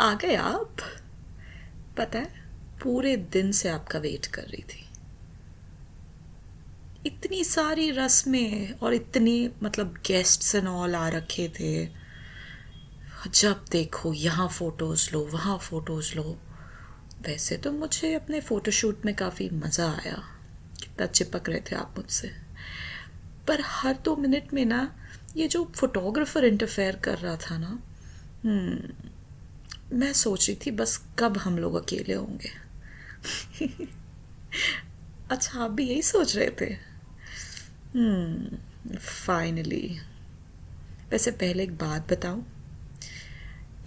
आ गए आप? पता है, पूरे दिन से आपका वेट कर रही थी। इतनी सारी रस्में और इतने गेस्ट्स एंड ऑल आ रखे थे। जब देखो यहाँ फ़ोटोज़ लो, वहाँ फ़ोटोज़ लो। वैसे तो मुझे अपने फ़ोटोशूट में काफ़ी मज़ा आया। कितना चिपक रहे थे आप मुझसे। पर हर 2 मिनट में ना, ये जो फोटोग्राफर इंटरफेयर कर रहा था ना, मैं सोच रही थी बस कब हम लोग अकेले होंगे। अच्छा, आप भी यही सोच रहे थे? फाइनली। वैसे पहले एक बात बताऊं,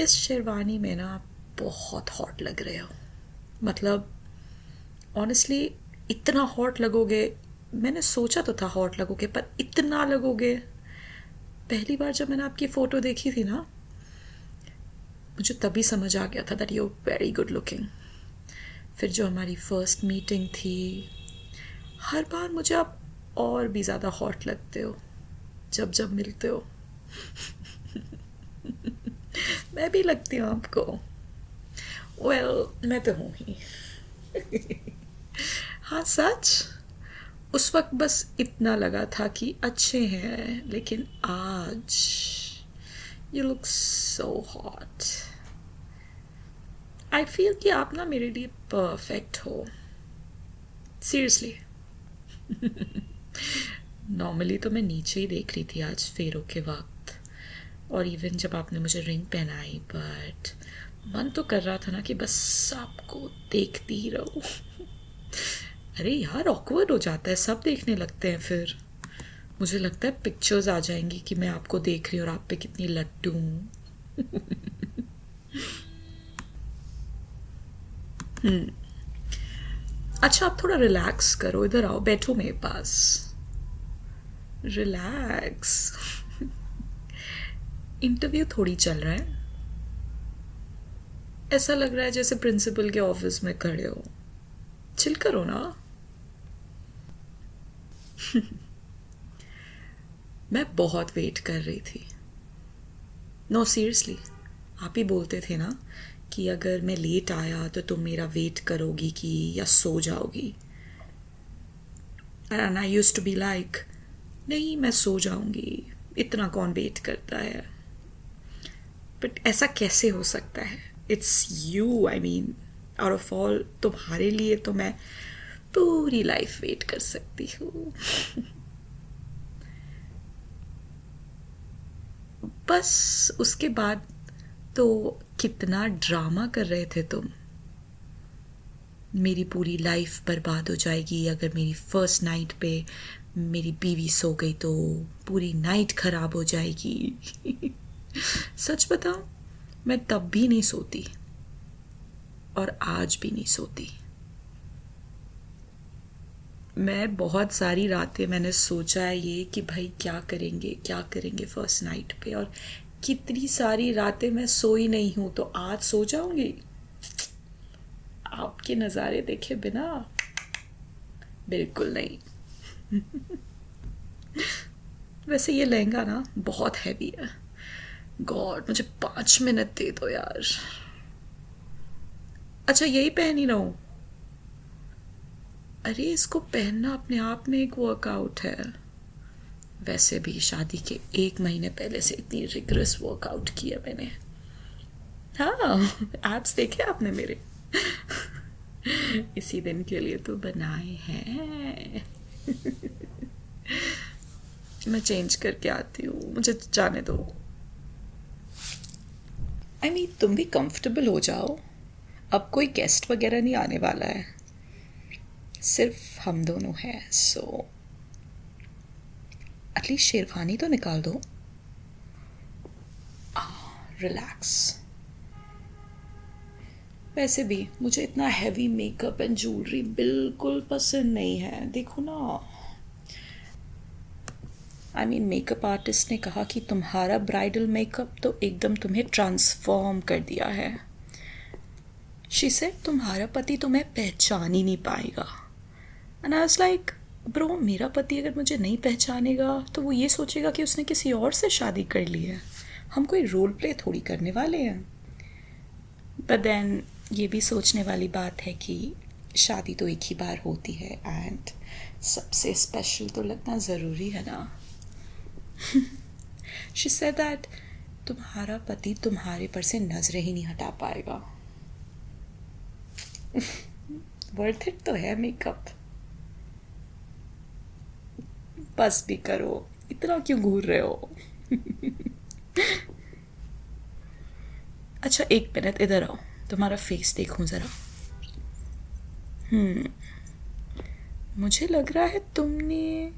इस शेरवानी में ना बहुत हॉट लग रहे हो। ऑनेस्टली, इतना हॉट लगोगे, मैंने सोचा तो था हॉट लगोगे, पर इतना लगोगे। पहली बार जब मैंने आपकी फ़ोटो देखी थी ना, मुझे तभी समझ आ गया था that you are very good looking. फिर जो हमारी फर्स्ट मीटिंग थी, हर बार मुझे आप और भी ज़्यादा हॉट लगते हो जब जब मिलते हो। मैं भी लगती हूँ आपको। मैं तो हूँ ही। हाँ, सच। उस वक्त बस इतना लगा था कि अच्छे हैं, लेकिन आज you look so hot. I feel कि आप ना मेरे लिए परफेक्ट हो। सीरियसली। नॉर्मली तो मैं नीचे ही देख रही थी आज फेरों के वक्त, और इवन जब आपने मुझे रिंग पहनाई, बट मन तो कर रहा था ना कि बस आपको देखती ही रहूं। अरे यार, ऑकवर्ड हो जाता है, सब देखने लगते हैं। फिर मुझे लगता है पिक्चर्स आ जाएंगी कि मैं आपको देख रही हूँ और आप पे कितनी लट्टू हूँ। अच्छा, आप थोड़ा रिलैक्स करो, इधर आओ, बैठो मेरे पास। रिलैक्स। इंटरव्यू थोड़ी चल रहा है। ऐसा लग रहा है जैसे प्रिंसिपल के ऑफिस में खड़े हो। चिल करो ना। मैं बहुत वेट कर रही थी। No, seriously. आप ही बोलते थे ना कि अगर मैं लेट आया तो तुम मेरा वेट करोगी कि या सो जाओगी। And I used to be like, नहीं, मैं सो जाऊंगी, इतना कौन वेट करता है। बट ऐसा कैसे हो सकता है? It's you, I mean, out of all तुम्हारे लिए तो मैं पूरी लाइफ वेट कर सकती हूँ। बस उसके बाद तो कितना ड्रामा कर रहे थे तुम। मेरी पूरी लाइफ बर्बाद हो जाएगी अगर मेरी फर्स्ट नाइट पे मेरी बीवी सो गई तो पूरी नाइट खराब हो जाएगी। सच बताऊं, मैं तब भी नहीं सोती और आज भी नहीं सोती। मैं बहुत सारी रातें मैंने सोचा है ये कि भाई क्या करेंगे फर्स्ट नाइट पे, और कितनी सारी रातें मैं सोई नहीं हूँ। तो आज सो जाऊंगी आपके नज़ारे देखे बिना? बिल्कुल नहीं। वैसे ये लहंगा ना बहुत हैवी है। गॉड, मुझे 5 मिनट दे दो यार। अच्छा, यही पहन ही रहा हूँ? अरे, इसको पहनना अपने आप में एक वर्कआउट है। वैसे भी शादी के 1 महीने पहले से इतनी रिग्रेस वर्कआउट किया मैंने। हाँ, एब्स देखे आपने मेरे? इसी दिन के लिए तो बनाए हैं। मैं चेंज करके आती हूँ, मुझे जाने दो। आई मीन, तुम भी कंफर्टेबल हो जाओ। अब कोई गेस्ट वगैरह नहीं आने वाला है, सिर्फ हम दोनों हैं। सो एटलीस्ट शेरवानी तो निकाल दो। रिलैक्स। वैसे भी मुझे इतना हैवी मेकअप एंड ज्वेलरी बिल्कुल पसंद नहीं है। देखो ना, आई मीन, मेकअप आर्टिस्ट ने कहा कि तुम्हारा ब्राइडल मेकअप तो एकदम तुम्हें ट्रांसफॉर्म कर दिया है। शी सेड तुम्हारा पति तुम्हें पहचान ही नहीं पाएगा। And I was like, bro, मेरा पति अगर मुझे नहीं पहचानेगा तो वो ये सोचेगा कि उसने किसी और से शादी कर ली है। हम कोई रोल प्ले थोड़ी करने वाले हैं। पर देन ये भी सोचने वाली बात है कि शादी तो एक ही बार होती है एंड सबसे स्पेशल तो लगना ज़रूरी है ना. शी सेड दैट तुम्हारा पति तुम्हारे पर से नजरें ही नहीं हटा पाएगा. वर्थ इट तो है मेकअप. बस भी करो, इतना क्यों घूर रहे हो. अच्छा एक मिनट इधर आओ, तुम्हारा फेस देखूं जरा. मुझे लग रहा है तुमने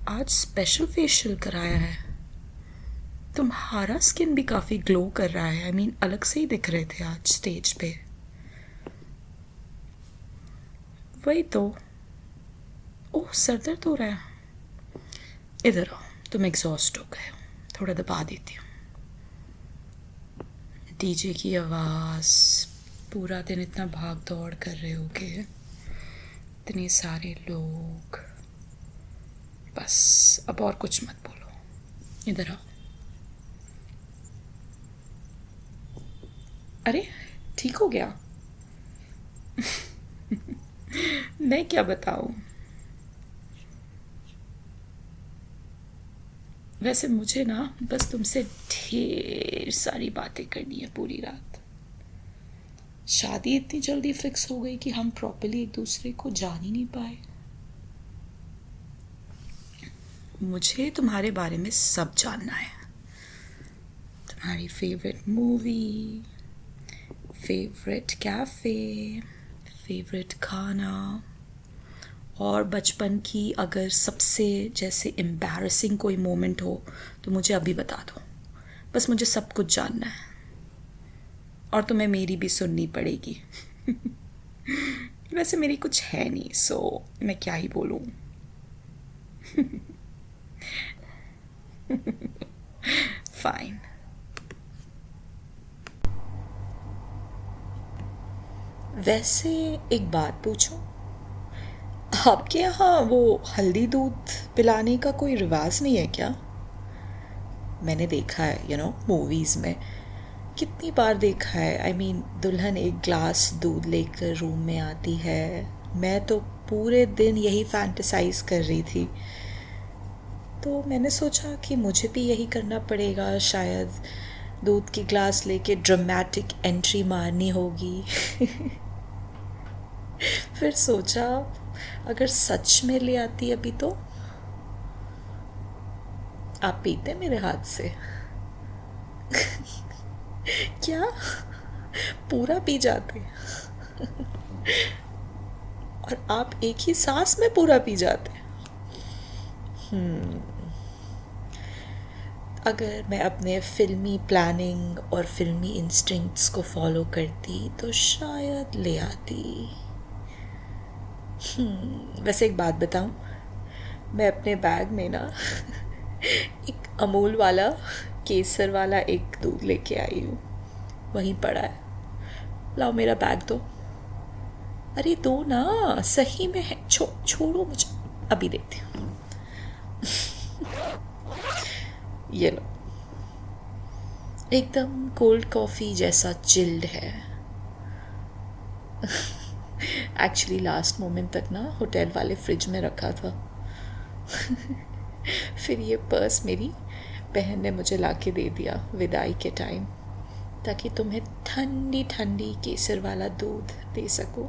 आज स्पेशल फेशियल कराया है. तुम्हारा स्किन भी काफ़ी ग्लो कर रहा है. आई मीन अलग से ही दिख रहे थे आज स्टेज पे. वही तो. ओह सर दर्द हो रहा है. इधर आओ, तुम एग्जॉस्ट हो गए हो, थोड़ा दबा देती हूँ. डीजे की आवाज़. पूरा दिन इतना भाग दौड़ कर रहे हो के, इतने सारे लोग. बस अब और कुछ मत बोलो. इधर आओ. अरे ठीक हो गया. मैं क्या बताऊं. वैसे मुझे ना बस तुमसे ढेर सारी बातें करनी है पूरी रात. शादी इतनी जल्दी फिक्स हो गई कि हम प्रॉपर्ली एक दूसरे को जान ही नहीं पाए. मुझे तुम्हारे बारे में सब जानना है. तुम्हारी favourite movie, favourite cafe, favourite खाना, और बचपन की अगर सबसे जैसे एम्बैरसिंग कोई मोमेंट हो तो मुझे अभी बता दो. बस मुझे सब कुछ जानना है. और तुम्हें मेरी भी सुननी पड़ेगी. वैसे मेरी कुछ है नहीं, सो मैं क्या ही बोलूं. फाइन. वैसे एक बात पूछूं. आपके यहाँ वो हल्दी दूध पिलाने का कोई रिवाज नहीं है क्या? मैंने देखा है मूवीज़ में. कितनी बार देखा है. आई मीन दुल्हन एक ग्लास दूध लेकर रूम में आती है. मैं तो पूरे दिन यही फैंटेसाइज कर रही थी. तो मैंने सोचा कि मुझे भी यही करना पड़ेगा. शायद दूध की ग्लास लेके ड्रामेटिक एंट्री मारनी होगी. फिर सोचा अगर सच में ले आती अभी तो. आप पीते मेरे हाथ से? क्या पूरा पी जाते? और आप एक ही सांस में पूरा पी जाते? अगर मैं अपने फिल्मी प्लानिंग और फिल्मी इंस्टिंक्ट्स को फॉलो करती तो शायद ले आती. वैसे एक बात बताऊं. मैं अपने बैग में ना एक अमूल वाला केसर वाला एक दूध लेके आई हूँ. वहीं पड़ा है. लाओ मेरा बैग दो. अरे दो ना, सही में है. छोड़ो मुझे, अभी देती हूँ. ये लो. एकदम कोल्ड कॉफ़ी जैसा चिल्ड है. एक्चुअली लास्ट मोमेंट तक ना होटल वाले फ्रिज में रखा था. फिर ये पर्स मेरी बहन ने मुझे लाके दे दिया विदाई के टाइम, ताकि तुम्हें ठंडी ठंडी केसर वाला दूध दे सकूं.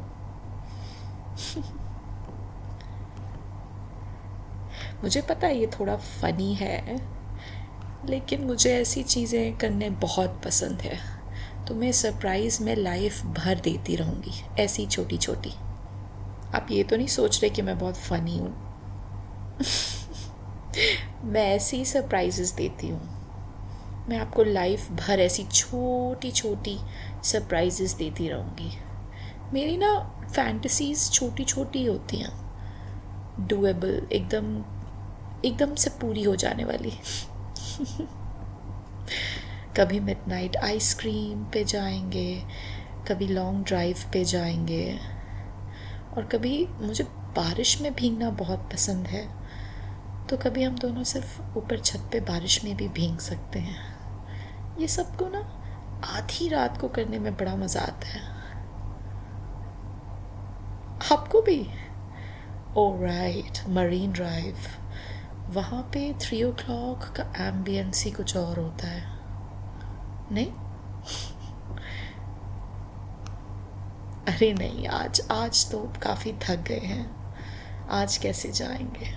मुझे पता है ये थोड़ा फनी है, लेकिन मुझे ऐसी चीज़ें करने बहुत पसंद है. तो मैं सरप्राइज़ में लाइफ भर देती रहूँगी, ऐसी छोटी छोटी. आप ये तो नहीं सोच रहे कि मैं बहुत फ़नी हूँ. मैं ऐसी सरप्राइजेस देती हूँ. मैं आपको लाइफ भर ऐसी छोटी छोटी सरप्राइजेस देती रहूँगी. मेरी ना फैंटेसीज़ छोटी छोटी होती हैं, डूएबल, एकदम से पूरी हो जाने वाली. कभी मिडनाइट आइसक्रीम पे जाएंगे, कभी लॉन्ग ड्राइव पे जाएंगे, और कभी मुझे बारिश में भीगना बहुत पसंद है. तो कभी हम दोनों सिर्फ ऊपर छत पे बारिश में भी भीग सकते हैं. ये सबको ना आधी रात को करने में बड़ा मज़ा आता है। आपको भी? ओ राइट, मरीन ड्राइव, वहाँ पे 3 o'clock का एम्बियंस ही कुछ और होता है, नहीं? अरे नहीं, आज आज तो काफ़ी थक गए हैं, आज कैसे जाएंगे?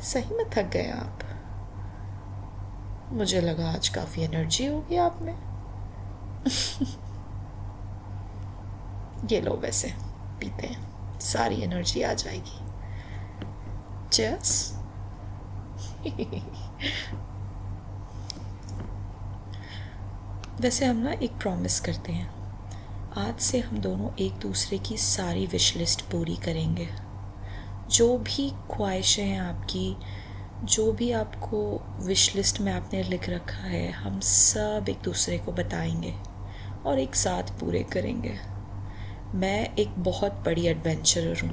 सही में थक गए आप? मुझे लगा आज काफ़ी एनर्जी होगी आप में। ये लो, वैसे पीते हैं, सारी एनर्जी आ जाएगी। चीयर्स। वैसे हम ना एक प्रॉमिस करते हैं, आज से हम दोनों एक दूसरे की सारी विश लिस्ट पूरी करेंगे। जो भी ख्वाहिशें हैं आपकी, जो भी आपको विश लिस्ट में आपने लिख रखा है, हम सब एक दूसरे को बताएंगे और एक साथ पूरे करेंगे। मैं एक बहुत बड़ी एडवेंचरर हूँ।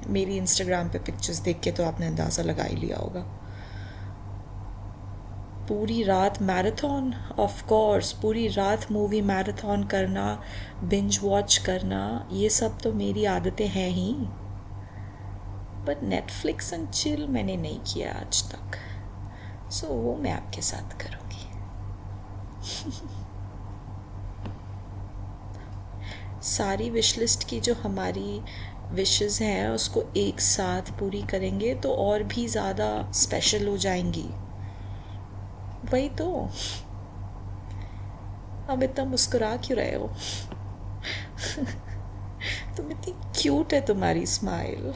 मेरी इंस्टाग्राम पे पिक्चर्स देख के तो आपने अंदाज़ा लगा ही लिया होगा। पूरी रात मैराथन, ऑफ कोर्स, पूरी रात मूवी मैराथन करना, बिंज वॉच करना, ये सब तो मेरी आदतें हैं ही। पर नेटफ्लिक्स एंड चिल मैंने नहीं किया आज तक, सो वो मैं आपके साथ करूँगी। सारी विश लिस्ट की जो हमारी विशेस हैं उसको एक साथ पूरी करेंगे तो और भी ज़्यादा स्पेशल हो जाएंगी। वही तो। अब इतना मुस्कुरा क्यों रहे हो? तुम इतनी क्यूट है, तुम्हारी स्माइल।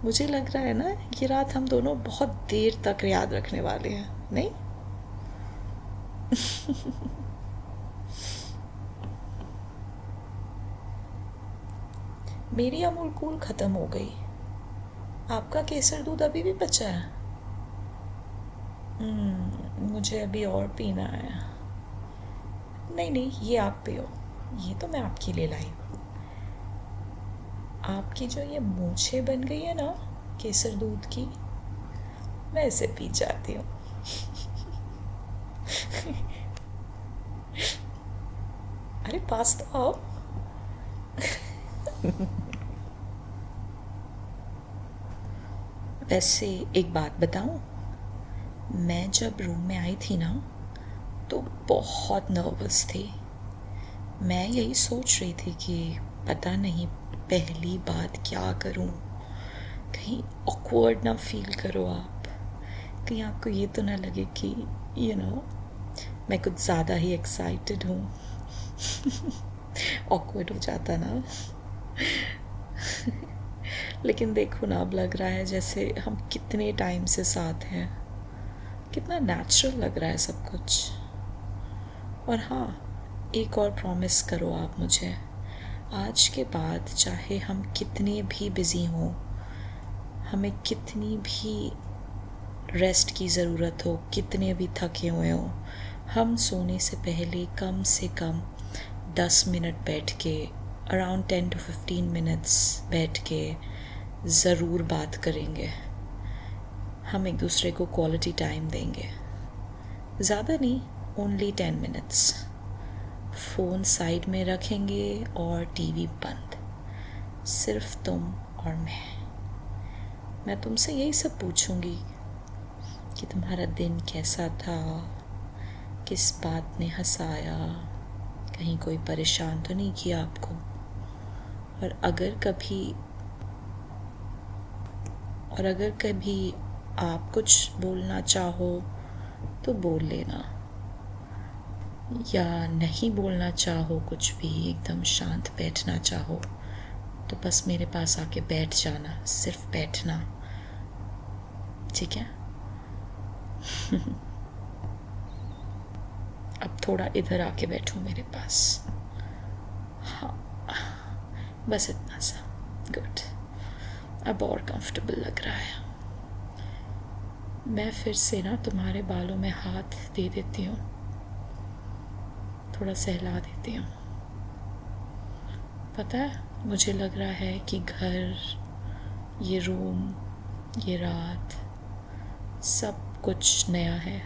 मुझे लग रहा है ना ये रात हम दोनों बहुत देर तक याद रखने वाले हैं, नहीं? मेरी अमूल कूल ख़त्म हो गई, आपका केसर दूध अभी भी बचा है? मुझे अभी और पीना है। नहीं नहीं, ये आप पियो, ये तो मैं आपके लिए लाई हूँ। आपकी जो ये मूछें बन गई है ना केसर दूध की, मैं इसे पी जाती हूँ। अरे पास तो आओ। वैसे एक बात बताऊँ, मैं जब रूम में आई थी ना तो बहुत नर्वस थी। मैं यही सोच रही थी कि पता नहीं पहली बात क्या करूं, कहीं ऑकवर्ड ना फील करो आप, कहीं आपको ये तो ना लगे कि मैं कुछ ज़्यादा ही एक्साइटेड हूँ। ऑकवर्ड हो जाता ना। लेकिन देखो ना, अब लग रहा है जैसे हम कितने टाइम से साथ हैं, कितना नेचुरल लग रहा है सब कुछ। और हाँ, एक और प्रॉमिस करो आप मुझे, आज के बाद चाहे हम कितने भी बिज़ी हों, हमें कितनी भी रेस्ट की ज़रूरत हो, कितने भी थके हुए हों, हम सोने से पहले कम से कम 10 मिनट बैठ के, अराउंड 10 to 15 मिनट्स बैठ के ज़रूर बात करेंगे। हम एक दूसरे को क्वालिटी टाइम देंगे, ज़्यादा नहीं, ओनली 10 मिनट्स। फ़ोन साइड में रखेंगे और टीवी बंद, सिर्फ तुम और मैं तुमसे यही सब पूछूंगी कि तुम्हारा दिन कैसा था, किस बात ने हंसाया, कहीं कोई परेशान तो नहीं किया आपको। और अगर कभी आप कुछ बोलना चाहो तो बोल लेना, या नहीं बोलना चाहो कुछ भी, एकदम शांत बैठना चाहो तो बस मेरे पास आके बैठ जाना, सिर्फ बैठना, ठीक है? अब थोड़ा इधर आके बैठो मेरे पास। हाँ, बस इतना सा। गुड, अब और कंफर्टेबल लग रहा है। मैं फिर से ना तुम्हारे बालों में हाथ दे देती हूँ, थोड़ा सहला देती हूँ। पता है, मुझे लग रहा है कि घर, ये रूम, ये रात, सब कुछ नया है,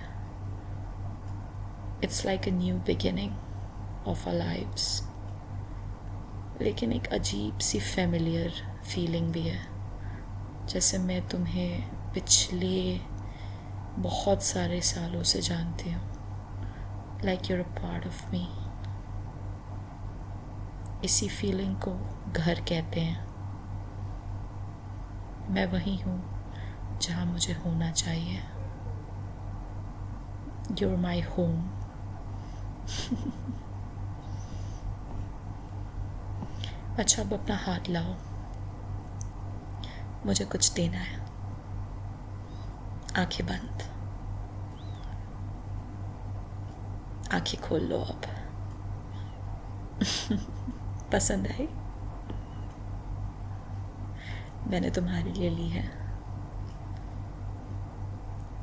it's like a new beginning of our lives, लेकिन एक अजीब सी फेमिलियर फीलिंग भी है, जैसे मैं तुम्हें पिछले बहुत सारे सालों से जानती हूँ, like you're a part of me. इसी फीलिंग को घर कहते हैं। मैं वहीं हूँ जहाँ मुझे होना चाहिए। You're my home. अच्छा, अब अपना हाथ लाओ, मुझे कुछ देना है। आंखें बंद, आंखें खोल लो अब। पसंद आई? मैंने तुम्हारे लिए ली है।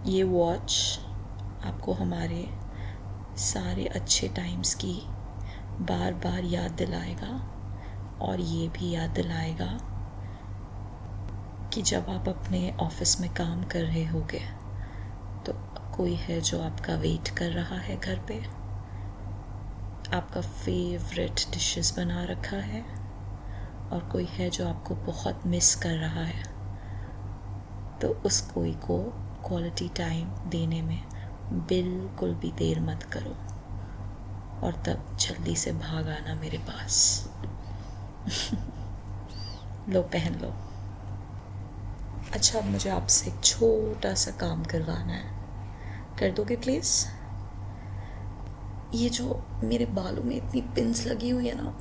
ये वॉच आपको हमारे सारे अच्छे टाइम्स की बार बार याद दिलाएगा, और ये भी याद दिलाएगा कि जब आप अपने ऑफिस में काम कर रहे होगे तो कोई है जो आपका वेट कर रहा है घर पे, आपका फेवरेट डिशेस बना रखा है, और कोई है जो आपको बहुत मिस कर रहा है। तो उस कोई को क्वालिटी टाइम देने में बिल्कुल भी देर मत करो, और तब जल्दी से भाग आना मेरे पास। लो, पहन लो। अच्छा, अब मुझे आपसे एक छोटा सा काम करवाना है, कर दोगे प्लीज़? ये जो मेरे बालों में इतनी पिन्स लगी हुई है ना,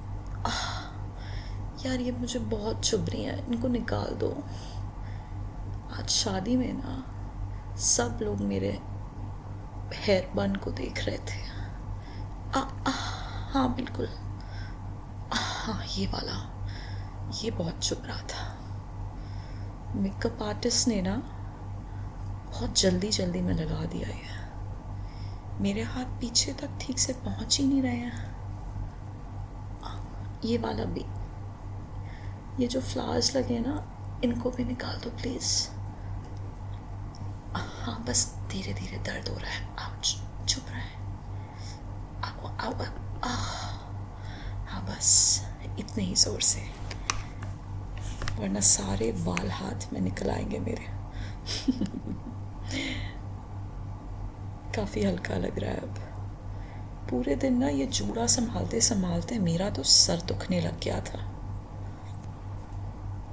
यार ये मुझे बहुत चुभ रही हैं, इनको निकाल दो। आज शादी में ना सब लोग मेरे हेयर बन को देख रहे थे। हाँ बिल्कुल, हाँ ये वाला, ये बहुत चुभ रहा था। मेकअप आर्टिस्ट ने ना बहुत जल्दी जल्दी में लगा दिया है। मेरे हाथ पीछे तक ठीक से पहुंच ही नहीं रहे हैं। ये वाला भी, ये जो फ्लावर्स लगे ना, इनको भी निकाल दो प्लीज़। हाँ बस धीरे धीरे दर्द हो रहा है। आउच, चुभ रहा है। आओ आओ हाँ बस इतने ही जोर से, वरना सारे बाल हाथ में निकल आएंगे मेरे। काफ़ी हल्का लग रहा है अब। पूरे दिन ना ये जूड़ा संभालते संभालते मेरा तो सर दुखने लग गया था।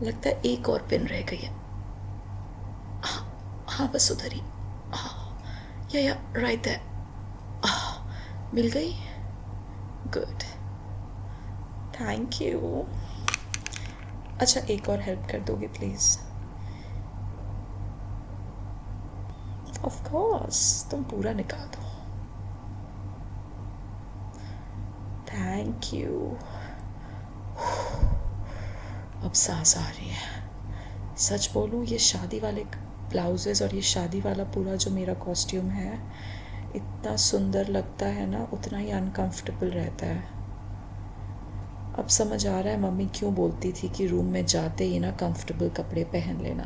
लगता है एक और पिन रह गई है। हाँ बस उधर ही। या राइट देयर। मिल गई? Good, thank you. अच्छा, एक और हेल्प कर दोगे प्लीज़? ऑफ कोर्स, तुम पूरा निकाल दो। Thank you. अब सांस आ रही है। सच बोलूँ, ये शादी वाले ब्लाउजेस और ये शादी वाला पूरा जो मेरा कॉस्ट्यूम है, इतना सुंदर लगता है ना, उतना ही अनकंफर्टेबल रहता है। अब समझ आ रहा है मम्मी क्यों बोलती थी कि रूम में जाते ही ना कंफर्टेबल कपड़े पहन लेना।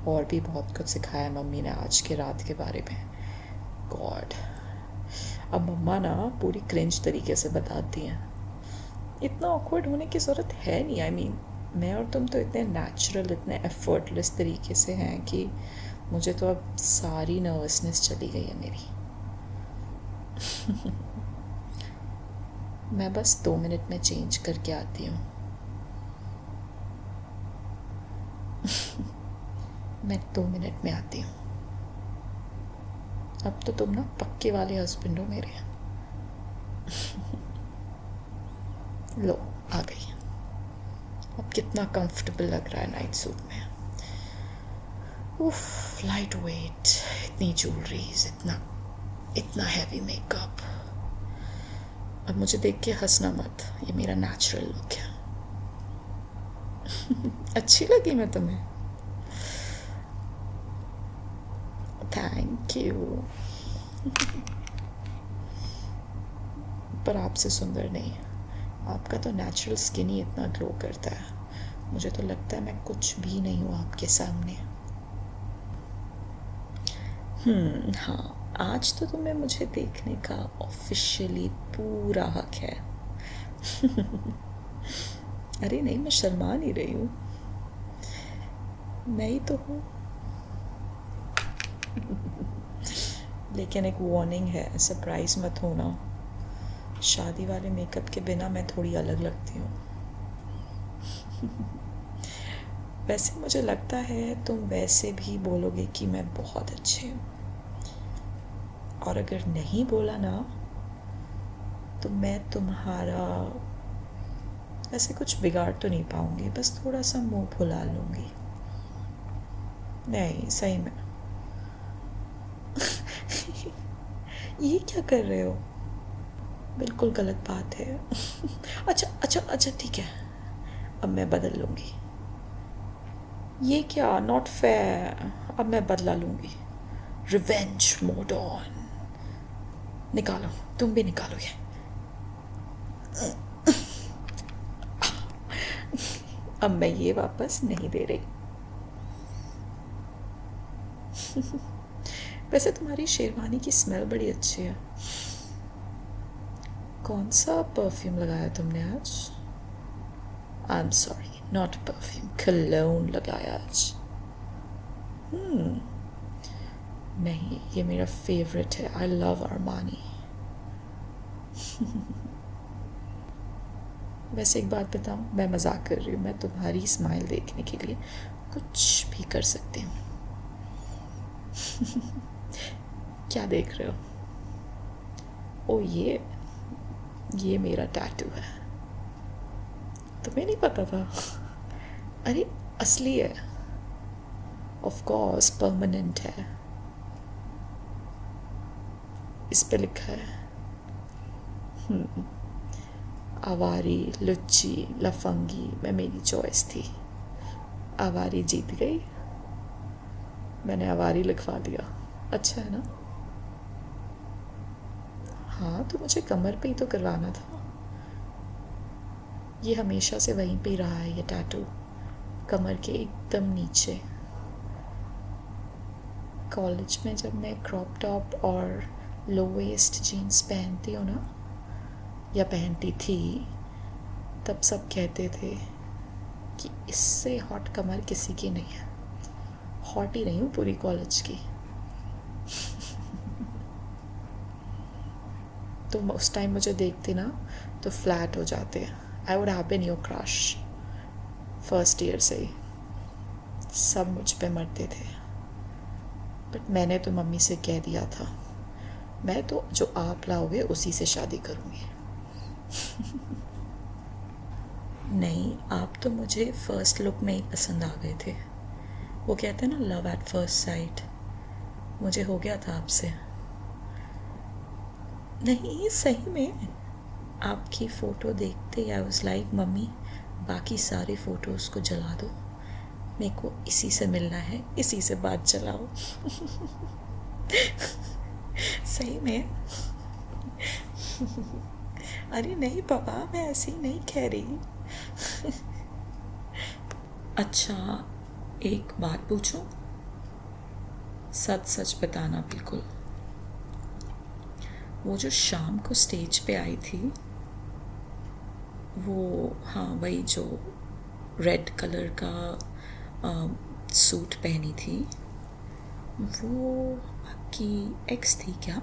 और भी बहुत कुछ सिखाया मम्मी ने आज के रात के बारे में। गॉड, अब मम्मा ना पूरी क्रिंज तरीके से बताती हैं। इतना ऑकवर्ड होने की ज़रूरत है नहीं। आई मीन, मैं और तुम तो इतने नेचुरल, इतने एफर्टलेस तरीके से हैं कि मुझे तो अब सारी नर्वसनेस चली गई है मेरी। मैं बस 2 मिनट में चेंज करके आती हूँ। मैं 2 मिनट में आती हूँ। अब तो तुम ना पक्के वाले हस्बैंड हो मेरे। लो, आ गई। अब कितना कंफर्टेबल लग रहा है नाइट सूट में। उफ, लाइट वेट, इतनी ज्वेलरीज, इतना हैवी मेकअप। अब मुझे देख के हंसना मत, ये मेरा नेचुरल लुक है। अच्छी लगी मैं तुम्हें? Thank you. पर आपसे सुंदर नहीं, आपका तो नेचुरल स्किन ही इतना ग्लो करता है। मुझे तो लगता है मैं कुछ भी नहीं हूँ आपके सामने। हाँ, आज तो तुम्हें मुझे देखने का ऑफिशियली पूरा हक है। अरे नहीं, मैं शर्मा नहीं रही हूँ, मैं ही तो हूँ। लेकिन एक वार्निंग है, सरप्राइज मत होना। शादी वाले मेकअप के बिना मैं थोड़ी अलग लगती हूँ। वैसे मुझे लगता है तुम वैसे भी बोलोगे कि मैं बहुत अच्छी हूँ, और अगर नहीं बोला ना तो मैं तुम्हारा ऐसे कुछ बिगाड़ तो नहीं पाऊंगी, बस थोड़ा सा मुंह फुला लूंगी। नहीं सही में। ये क्या कर रहे हो? बिल्कुल गलत बात है। अच्छा अच्छा अच्छा ठीक है, अब मैं बदल लूंगी। ये क्या, नॉट फेयर। अब मैं बदला लूंगी। Revenge mode on. निकालो, तुम भी निकालो ये। अब मैं ये वापस नहीं दे रही। वैसे तुम्हारी शेरवानी की स्मेल बड़ी अच्छी है। कौन सा परफ्यूम लगाया तुमने आज? I am sorry, not perfume, clone लगाया आज। नहीं, ये मेरा फेवरेट है। I love Armani. वैसे एक बात बताऊं, मैं मजाक कर रही हूँ। मैं तुम्हारी स्माइल देखने के लिए कुछ भी कर सकती हूँ। क्या देख रहे हो? ओ ये मेरा टैटू है। तुम्हें नहीं पता था? अरे असली है, ऑफ कोर्स परमानेंट है। इस पे लिखा है आवारी, लुच्ची, लफंगी मैं, मेरी चॉइस थी। आवारी जीत गई, मैंने आवारी लिखवा दिया। अच्छा है ना? हाँ, तो मुझे कमर पे ही तो करवाना था। ये हमेशा से वहीं पे ही रहा है, ये टैटू कमर के एकदम नीचे। कॉलेज में जब मैं क्रॉप टॉप और लो वेस्ट जीन्स पहनती हूँ ना, या पहनती थी, तब सब कहते थे कि इससे हॉट कमर किसी की नहीं है। हॉट ही नहीं हूँ पूरी कॉलेज की। तुम उस टाइम मुझे देखते ना तो फ्लैट हो जाते। I would have been your crush first year से ही। सब मुझ पे मरते थे, बट मैंने तो मम्मी से कह दिया था, मैं तो जो आप लाओगे उसी से शादी करूँगी। नहीं, आप तो मुझे फर्स्ट लुक में ही पसंद आ गए थे। वो कहते हैं ना, लव एट फर्स्ट साइट। मुझे हो गया था आपसे। नहीं सही में, आपकी फ़ोटो देखते आई वाज लाइक, मम्मी बाकी सारी फ़ोटोज़ को जला दो, मेरे को इसी से मिलना है, इसी से बात चलाओ। सही में। अरे नहीं पापा, मैं ऐसे ही नहीं कह रही। अच्छा, एक बात पूछूं? सच सच बताना बिल्कुल। वो जो शाम को स्टेज पे आई थी, वो, हाँ वही जो रेड कलर का सूट पहनी थी, वो आपकी एक्स थी क्या?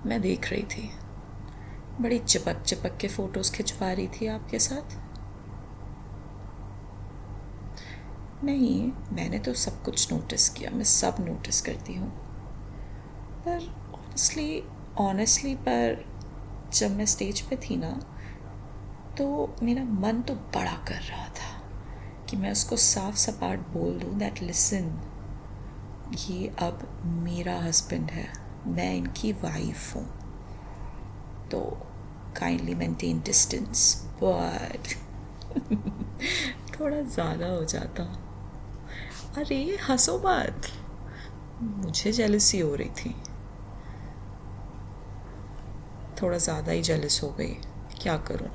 मैं देख रही थी, बड़ी चिपक चिपक के फ़ोटोज़ खिंचवा रही थी आपके साथ। नहीं, मैंने तो सब कुछ नोटिस किया, मैं सब नोटिस करती हूँ। पर ऑनेस्टली पर जब मैं स्टेज पे थी ना, तो मेरा मन तो बड़ा कर रहा था कि मैं उसको साफ सपाट बोल दूँ दैट लिसन, ये अब मेरा हस्बैंड है, मैं इनकी वाइफ हूँ, तो काइंडली मेंटेन डिस्टेंस। बट थोड़ा ज़्यादा हो जाता। अरे हंसो मत, मुझे जेलसी हो रही थी, थोड़ा ज़्यादा ही जेलस हो गई, क्या करूँ?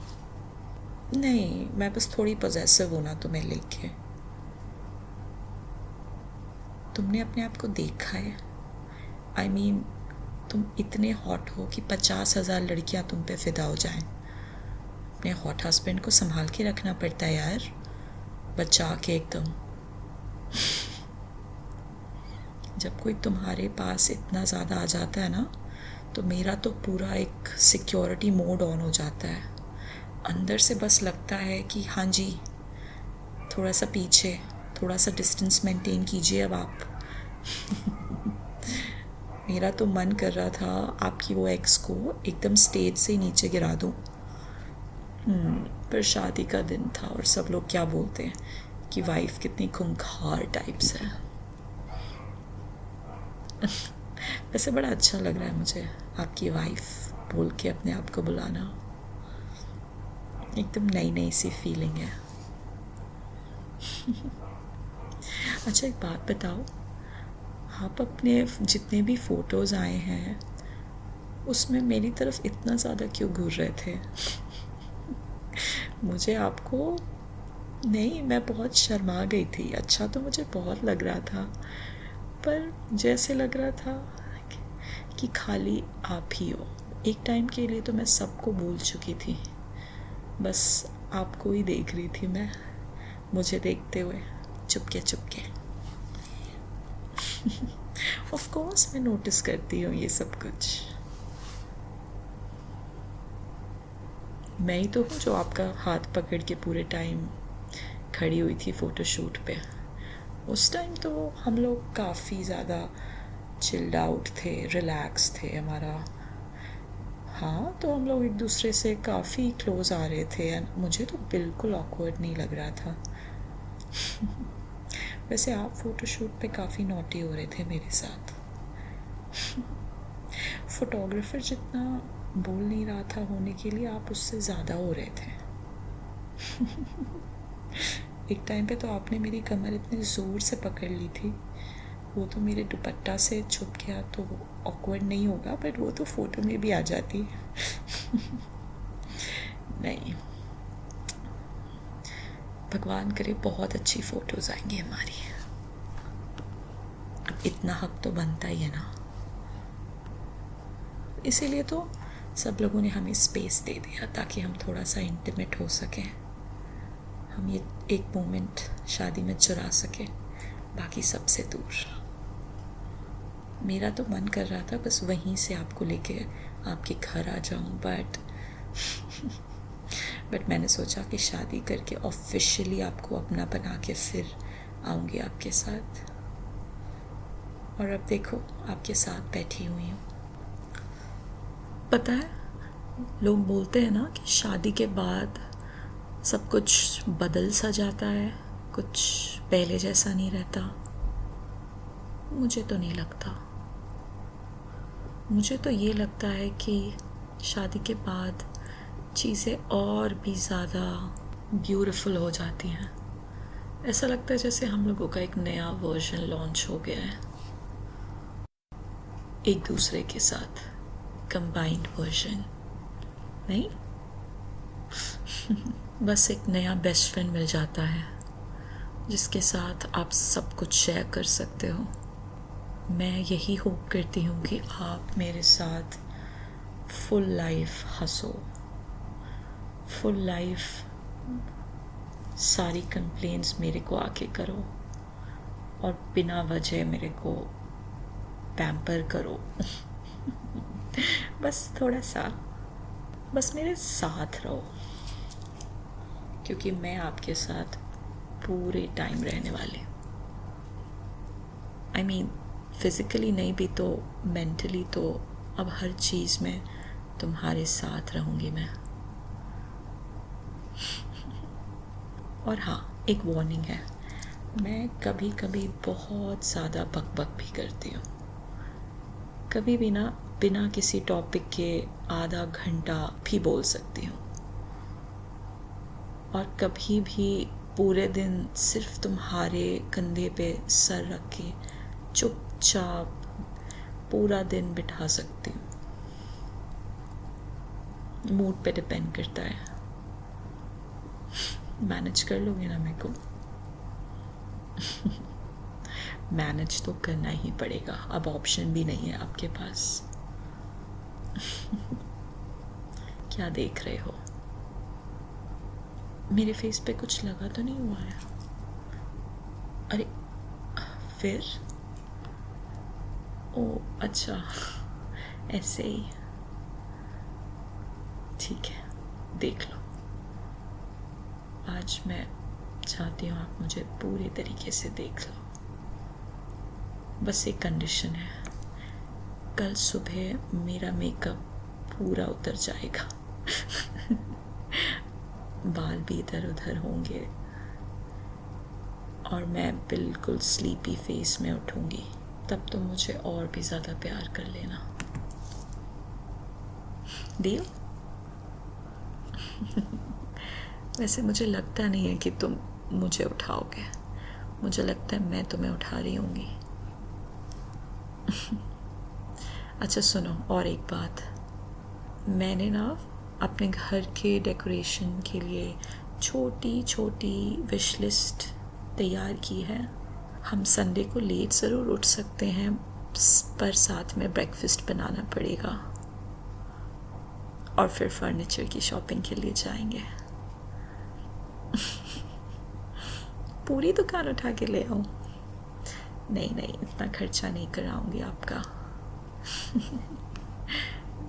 नहीं, मैं बस थोड़ी पॉजेसिव हूँ ना तुम्हें लेके। तुमने अपने आप को देखा है? आई मीन तुम इतने हॉट हो कि 50,000 लड़कियां तुम पे फिदा हो जाएं। अपने हॉट हस्बैंड को संभाल के रखना पड़ता है यार, बचा के एकदम। जब कोई तुम्हारे पास इतना ज़्यादा आ जाता है ना, तो मेरा तो पूरा एक सिक्योरिटी मोड ऑन हो जाता है। अंदर से बस लगता है कि हाँ जी, थोड़ा सा पीछे, थोड़ा सा डिस्टेंस मेंटेन कीजिए अब आप। मेरा तो मन कर रहा था आपकी वो एक्स को एकदम स्टेज से नीचे गिरा दूँ। पर शादी का दिन था और सब लोग क्या बोलते हैं कि वाइफ कितनी खूंखार टाइप्स है। वैसे बड़ा अच्छा लग रहा है मुझे आपकी वाइफ बोल के अपने आप को बुलाना। एकदम नई नई सी फीलिंग है। अच्छा एक बात बताओ, आप अपने जितने भी फ़ोटोज़ आए हैं उसमें मेरी तरफ इतना ज़्यादा क्यों घूर रहे थे? मुझे आपको नहीं, मैं बहुत शर्मा गई थी। अच्छा तो मुझे बहुत लग रहा था, पर जैसे लग रहा था कि खाली आप ही हो। एक टाइम के लिए तो मैं सबको भूल चुकी थी, बस आपको ही देख रही थी मैं, मुझे देखते हुए चुपके चुपके। ऑफ कोर्स मैं नोटिस करती हूँ ये सब कुछ। मैं ही तो हूँ जो आपका हाथ पकड़ के पूरे टाइम खड़ी हुई थी फ़ोटोशूट पे। उस टाइम तो हम लोग काफ़ी ज़्यादा चिल्ड आउट थे, रिलैक्स थे हमारा। हाँ, तो हम लोग एक दूसरे से काफ़ी क्लोज आ रहे थे एंड मुझे तो बिल्कुल ऑकवर्ड नहीं लग रहा था। वैसे आप फ़ोटोशूट पे काफ़ी नॉटी हो रहे थे मेरे साथ। फोटोग्राफर जितना बोल नहीं रहा था होने के लिए, आप उससे ज़्यादा हो रहे थे। एक टाइम पे तो आपने मेरी कमर इतने ज़ोर से पकड़ ली थी, वो तो मेरे दुपट्टा से छुप गया तो ऑकवर्ड नहीं होगा, बट वो तो फ़ोटो में भी आ जाती। नहीं, भगवान करे बहुत अच्छी फ़ोटोज़ आएंगी हमारी। अब इतना हक तो बनता ही है ना, इसीलिए तो सब लोगों ने हमें स्पेस दे दिया ताकि हम थोड़ा सा इंटीमेट हो सकें। हम ये एक मोमेंट शादी में चुरा सकें, बाकी सबसे दूर। मेरा तो मन कर रहा था बस वहीं से आपको लेके आपके घर आ जाऊं, बट मैंने सोचा कि शादी करके ऑफिशियली आपको अपना बना के फिर आऊँगी आपके साथ। और अब देखो आपके साथ बैठी हुई हूँ। पता है, लोग बोलते हैं ना कि शादी के बाद सब कुछ बदल सा जाता है, कुछ पहले जैसा नहीं रहता। मुझे तो नहीं लगता। मुझे तो ये लगता है कि शादी के बाद चीज़ें और भी ज़्यादा ब्यूटीफुल हो जाती हैं। ऐसा लगता है जैसे हम लोगों का एक नया वर्जन लॉन्च हो गया है, एक दूसरे के साथ कंबाइंड वर्जन नहीं। बस एक नया बेस्ट फ्रेंड मिल जाता है जिसके साथ आप सब कुछ शेयर कर सकते हो। मैं यही होप करती हूँ कि आप मेरे साथ फुल लाइफ हंसो, फुल लाइफ सारी कंप्लेंट्स मेरे को आके करो और बिना वजह मेरे को पैम्पर करो। बस थोड़ा सा, बस मेरे साथ रहो, क्योंकि मैं आपके साथ पूरे टाइम रहने वाली। आई मीन फिज़िकली नहीं भी तो मेंटली तो अब हर चीज़ में तुम्हारे साथ रहूँगी मैं। और हाँ, एक वार्निंग है, मैं कभी कभी बहुत ज़्यादा बकबक भी करती हूँ। कभी भी ना बिना किसी टॉपिक के आधा घंटा भी बोल सकती हूँ, और कभी भी पूरे दिन सिर्फ तुम्हारे कंधे पे सर रख के चुपचाप पूरा दिन बिठा सकती हूँ। मूड पे डिपेंड करता है। मैनेज कर लोगे ना मेरे को? मैनेज तो करना ही पड़ेगा, अब ऑप्शन भी नहीं है आपके पास। क्या देख रहे हो? मेरे फेस पे कुछ लगा तो नहीं हुआ है? अरे फिर ओ अच्छा, ऐसे ही, ठीक है, देख लो। आज मैं चाहती हूँ आप मुझे पूरे तरीके से देख लो। बस एक कंडीशन है, कल सुबह मेरा मेकअप पूरा उतर जाएगा। बाल भी इधर उधर होंगे और मैं बिल्कुल स्लीपी फेस में उठूंगी, तब तो मुझे और भी ज़्यादा प्यार कर लेना। डील? वैसे मुझे लगता नहीं है कि तुम मुझे उठाओगे, मुझे लगता है मैं तुम्हें उठा रही होंगी। अच्छा सुनो, और एक बात, मैंने ना अपने घर के डेकोरेशन के लिए छोटी छोटी विश लिस्ट तैयार की है। हम संडे को लेट ज़रूर उठ सकते हैं, पर साथ में ब्रेकफास्ट बनाना पड़ेगा और फिर फर्नीचर की शॉपिंग के लिए जाएंगे। पूरी दुकान उठा के ले आऊँ? नहीं नहीं, इतना खर्चा नहीं कराऊंगी आपका।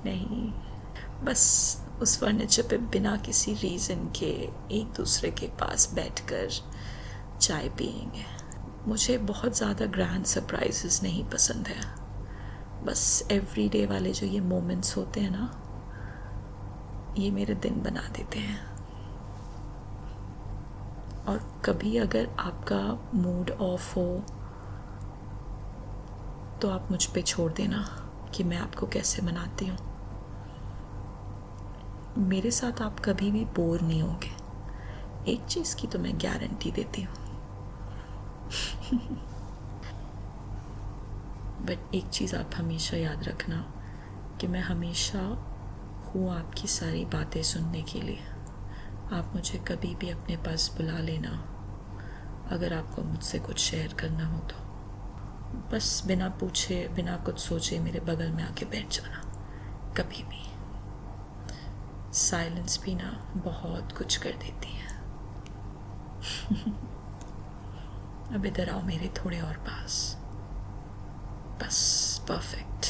नहीं, बस उस फर्नीचर पे बिना किसी रीज़न के एक दूसरे के पास बैठकर चाय पियेंगे। मुझे बहुत ज़्यादा ग्रैंड सरप्राइजेस नहीं पसंद है, बस एवरीडे वाले जो ये मोमेंट्स होते हैं ना, ये मेरे दिन बना देते हैं। और कभी अगर आपका मूड ऑफ हो तो आप मुझ पे छोड़ देना कि मैं आपको कैसे मनाती हूँ। मेरे साथ आप कभी भी बोर नहीं होंगे, एक चीज़ की तो मैं गारंटी देती हूँ। बट एक चीज़ आप हमेशा याद रखना कि मैं हमेशा हूँ आपकी सारी बातें सुनने के लिए। आप मुझे कभी भी अपने पास बुला लेना अगर आपको मुझसे कुछ शेयर करना हो तो। बस बिना पूछे बिना कुछ सोचे मेरे बगल में आके बैठ जाना कभी भी। साइलेंस भी ना बहुत कुछ कर देती है। अब इधर आओ मेरे थोड़े और पास, बस परफेक्ट।